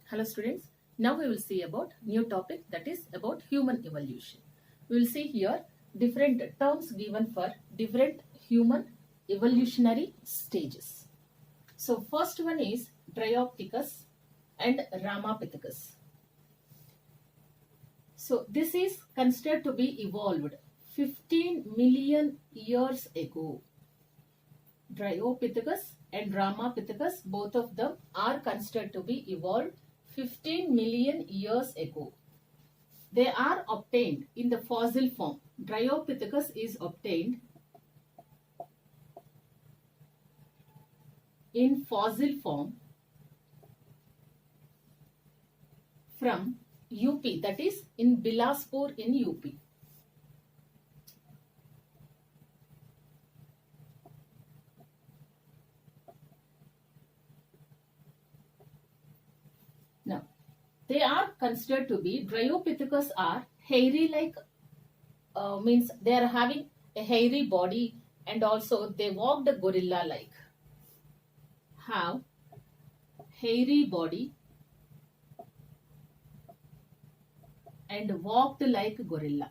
Hello students, now we will see about new topic, that is about human evolution. We will see here different terms given for different human evolutionary stages. So first one is Triopticus and Ramapithecus. So this is considered to be evolved 15 million years ago. Triopithecus and Ramapithecus, both of them are considered to be evolved 15 million years ago. They are obtained in the fossil form. Triopithecus is obtained in fossil form from UP, that is in Bilaspur in UP. Now, they are considered to be, Triopithecus are hairy like, means they are having a hairy body, and also they walked gorilla like, have hairy body and walked like gorilla.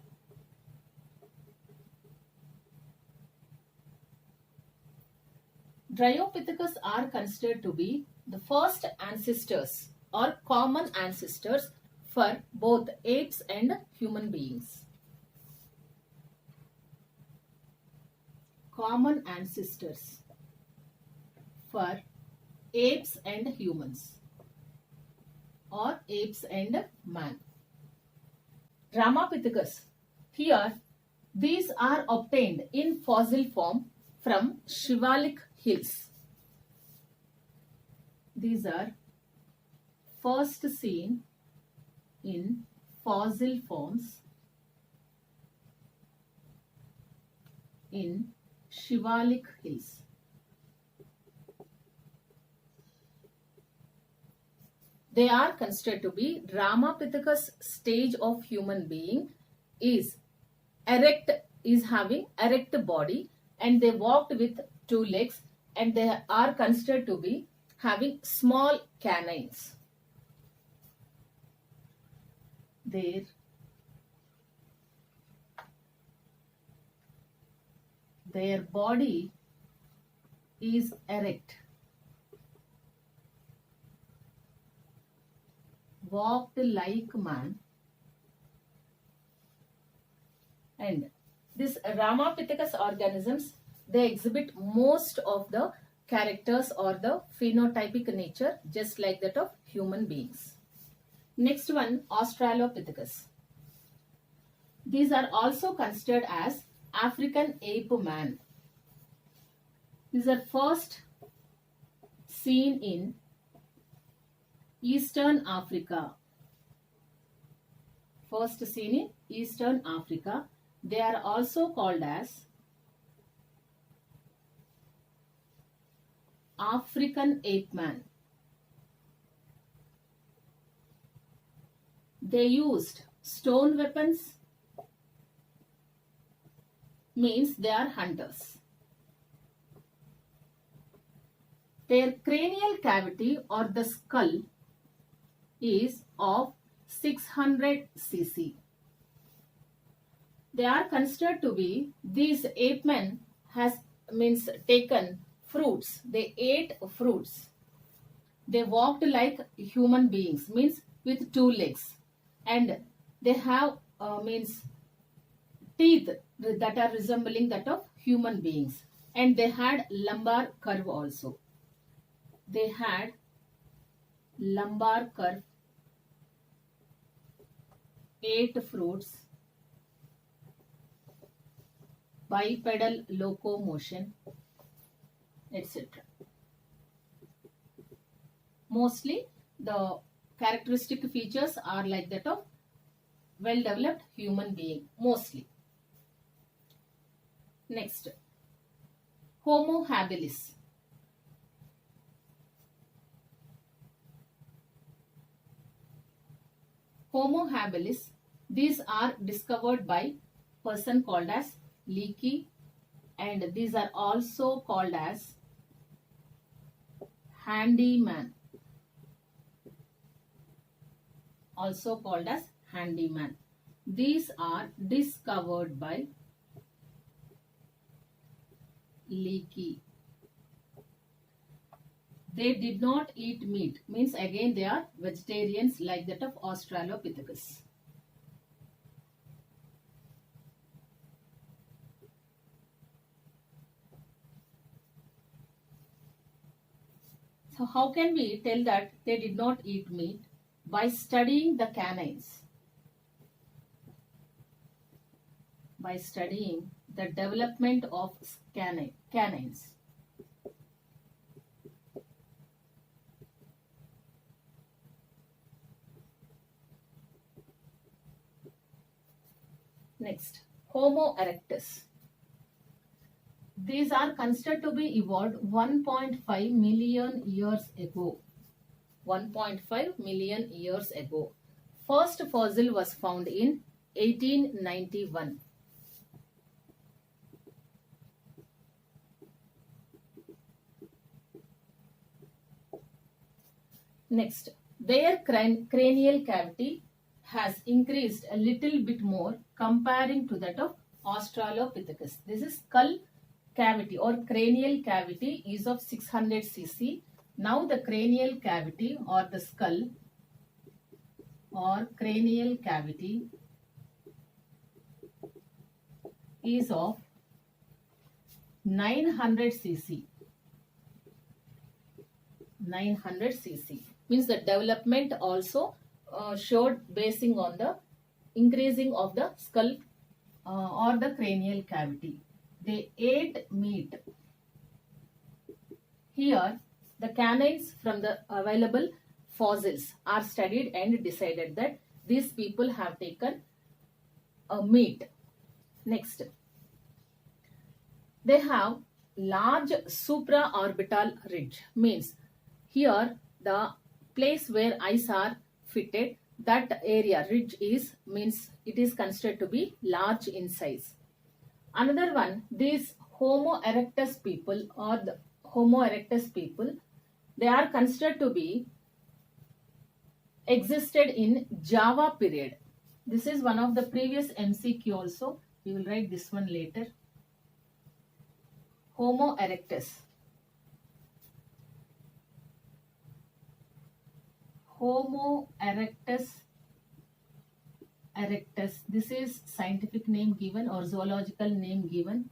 Triopithecus are considered to be the first ancestors or common ancestors for both apes and human beings. Common ancestors for apes and humans, or apes and man. Ramapithecus, here these are obtained in fossil form from Shivalik hills. These are first seen in fossil forms in Shivalik hills. They are considered to be, Ramapithecus stage of human being is erect, is having erect body, and they walked with 2 legs, and they are considered to be having small canines. Their body is erect, walked like man, and this Ramapithecus organisms, they exhibit most of the characters or the phenotypic nature just like that of human beings. Next one, Australopithecus. These are also considered as African ape man. These are first seen in Eastern Africa. First seen in Eastern Africa. They are also called as African ape man. They used stone weapons, means they are hunters. Their cranial cavity or the skull is of 600 cc. They are considered to be, these ape men has means taken fruits. They ate fruits. They walked like human beings, means with 2 legs, and they have means teeth that are resembling that of human beings, and they had lumbar curve also. They had lumbar curve, ate fruits, bipedal locomotion, etc. Mostly the characteristic features are like that of well-developed human being, mostly. Next, Homo Habilis. Homo Habilis, these are discovered by person called as Leakey, and these are also called as handyman. also called as handyman. These are discovered by Leakey. They did not eat meat, means again they are vegetarians like that of Australopithecus. So how can we tell that they did not eat meat? By studying the canines. By studying the development of canines. Next, Homo erectus. These are considered to be evolved 1.5 million years ago. 1.5 million years ago. First fossil was found in 1891. Next, their cranial cavity has increased a little bit more comparing to that of Australopithecus. This is skull cavity or cranial cavity is of 600 cc. Now the cranial cavity or the skull or cranial cavity is of 900 cc. 900 cc means the development also showed basing on the increasing of the skull or the cranial cavity. They ate meat. Here, the canines from the available fossils are studied and decided that these people have taken meat. Next, they have large supraorbital ridge, means here the place where eyes are fitted, that area ridge is means it is considered to be large in size. Another one, these Homo erectus people or the Homo erectus people, they are considered to be existed in Java period. This is one of the previous MCQ also. We will write this one later. Homo erectus. Homo erectus. Erectus. This is scientific name given or zoological name given.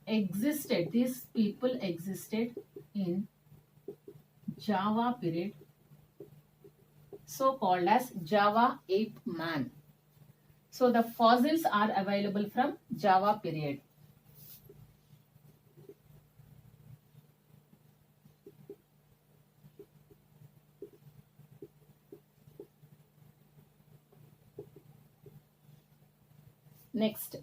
Existed. These people existed in Java period, so called as Java ape man. So the fossils are available from Java period. Next,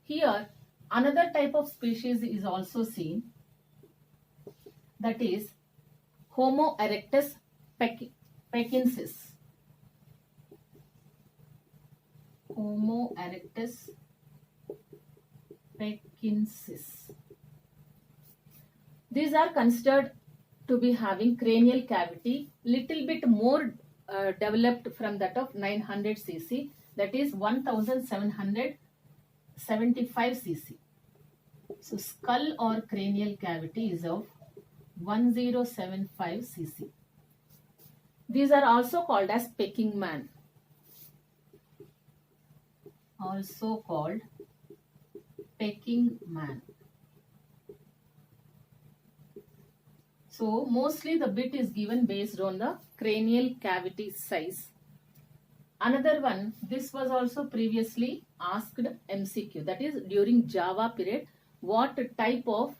here another type of species is also seen, that is Homo erectus Pechensis. Homo erectus Pechensis. These are considered to be having cranial cavity little bit more developed from that of 900 cc, that is 1775 cc. So skull or cranial cavity is of 1075 cc. These are also called as pecking man. Also called pecking man. So mostly the bit is given based on the cranial cavity size. Another one, this was also previously asked MCQ, that is during Java period, what type of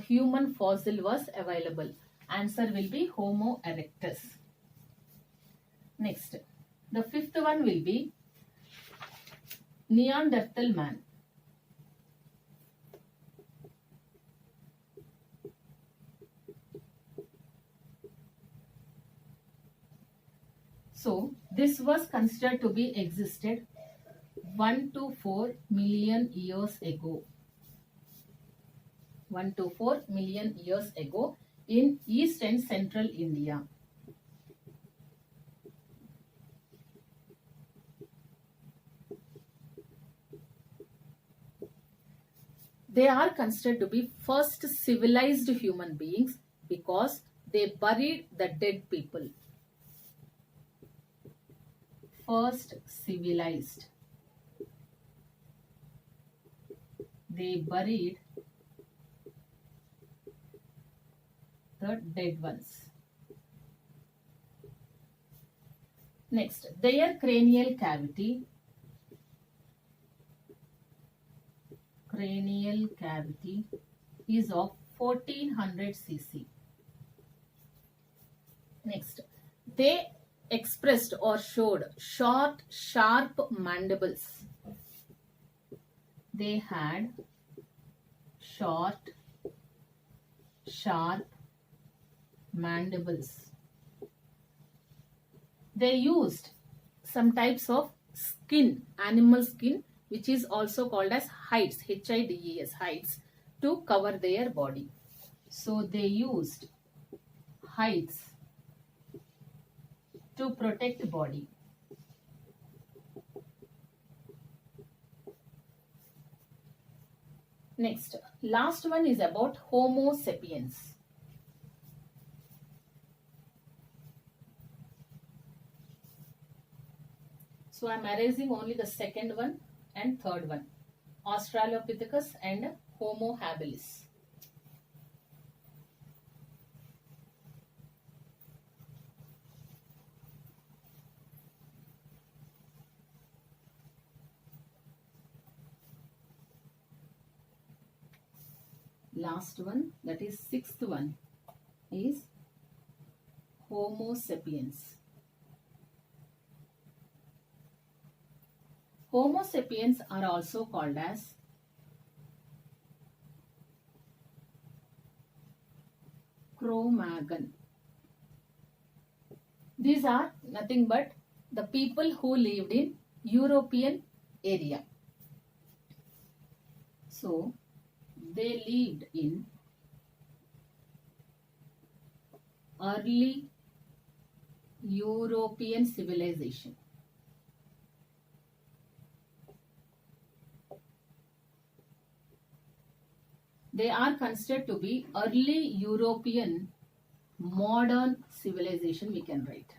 human fossil was available? Answer will be Homo erectus. Next, the fifth one will be Neanderthal man. So this was considered to be existed 1 to 4 million years ago. 1 to 4 million years ago in East and Central India. They are considered to be first civilized human beings because they buried the dead people. First civilized. They buried the dead ones. Next, their cranial cavity is of 1400 cc. Next, they expressed or showed short, sharp mandibles. They had short, sharp mandibles. They used some types of skin, animal skin, which is also called as hides, Hides, hides, to cover their body. So they used hides to protect the body. Next, last one is about Homo sapiens. So I am erasing only the second one and third one, Australopithecus and Homo Habilis. Last one, that is sixth one, is Homo sapiens. Homo sapiens are also called as Cro-Magnon. These are nothing but the people who lived in European area. So they lived in early European civilization. They are considered to be early European modern civilization, we can write.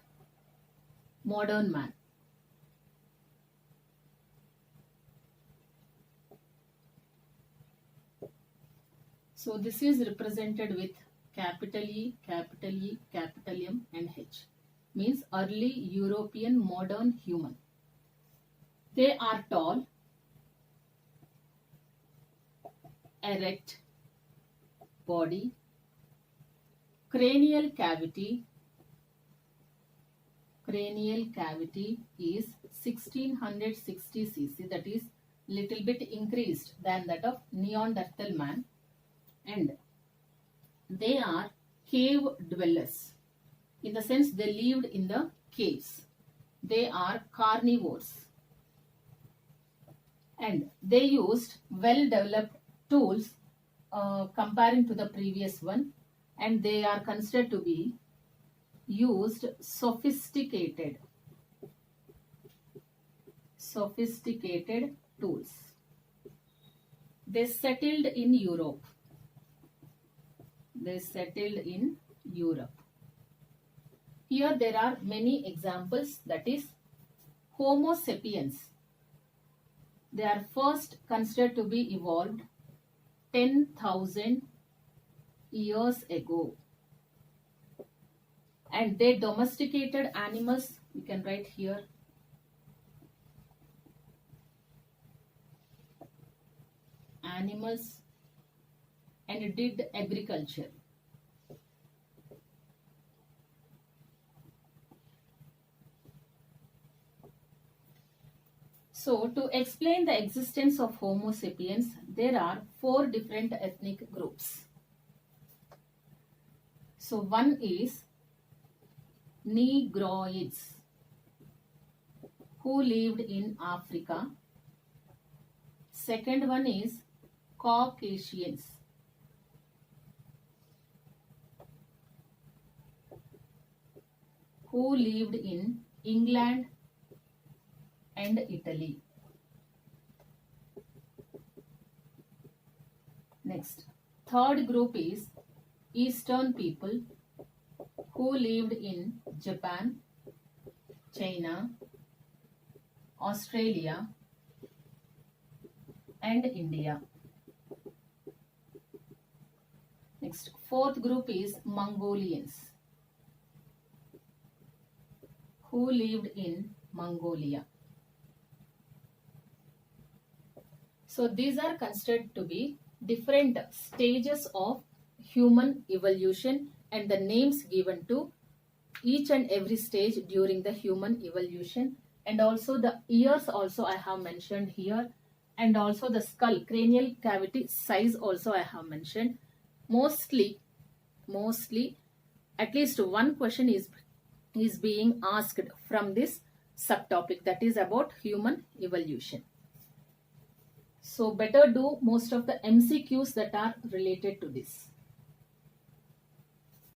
Modern man. So this is represented with capital E, capital E, capital M and H. Means early European modern human. They are tall, erect body, cranial cavity is 1660 cc, that is little bit increased than that of Neanderthal man, and they are cave dwellers, in the sense they lived in the caves. They are carnivores and they used well developed tools comparing to the previous one, and they are considered to be used sophisticated tools. They settled in Europe. Here there are many examples, that is Homo sapiens. They are first considered to be evolved 10,000 years ago. And they domesticated animals, we can write here. Animals, and did agriculture. So to explain the existence of Homo sapiens, there are 4 different ethnic groups. So one is Negroids, who lived in Africa. Second one is Caucasians, who lived in England and Italy. Next, third group is Eastern people who lived in Japan, China, Australia, and India. Next, fourth group is Mongolians who lived in Mongolia. So these are considered to be different stages of human evolution and the names given to each and every stage during the human evolution, and also the ears also I have mentioned here, and also the skull cranial cavity size also I have mentioned. Mostly at least one question is being asked from this subtopic, that is about human evolution. So better do most of the MCQs that are related to this.